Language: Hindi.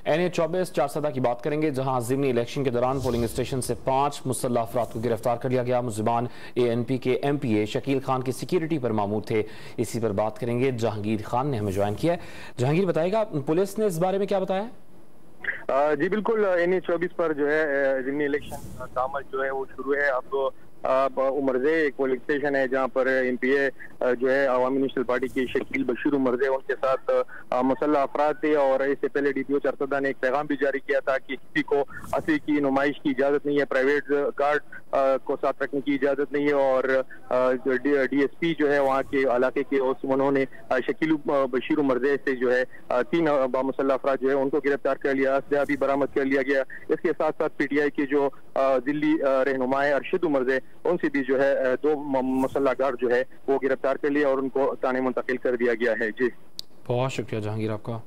NA-24 चारसदा की बात करेंगे, जहां ज़िमनी इलेक्शन के दौरान पोलिंग स्टेशन से 5 मुसल्लह अफराद को गिरफ्तार कर लिया गया। मुलजिमान ANP के MPA शकील खान की सिक्योरिटी पर मामूर थे। इसी पर बात करेंगे, जहांगीर खान ने हमें ज्वाइन किया है। जहांगीर, बताएगा पुलिस ने इस बारे में क्या बताया? जी बिल्कुल, NA-24 पर जो है ज़िमनी इलेक्शन का अमल जो है वो शुरू है। अब उमरजे एक पोलिंग स्टेशन है जहां पर MPA जो है अवामी नेशनल पार्टी के शकील बशीर उमरजे, उनके साथ मुसल्लह अफराद थे। और इससे पहले DPO चारसदा ने एक पैगाम भी जारी किया था कि किसी को असली की नुमाइश की इजाजत नहीं है, प्राइवेट गार्ड को साथ रखने की इजाजत नहीं है। और DSP जो है वहाँ के इलाके के उन्होंने शकील बशीर उमरजे से जो है 3 बामुसल्लह अफराद जो है उनको गिरफ्तार कर लिया, असलहा भी बरामद कर लिया गया। इसके साथ साथ PTI के जो दिल्ली रहनुमा है अरशद उमरजे, उनसे भी जो है 2 मुसल्लह गार्ड जो है वो गिरफ्तार कर लिया और उनको थाने मुंतकिल कर दिया गया है। जी बहुत शुक्रिया जहांगीर आपका।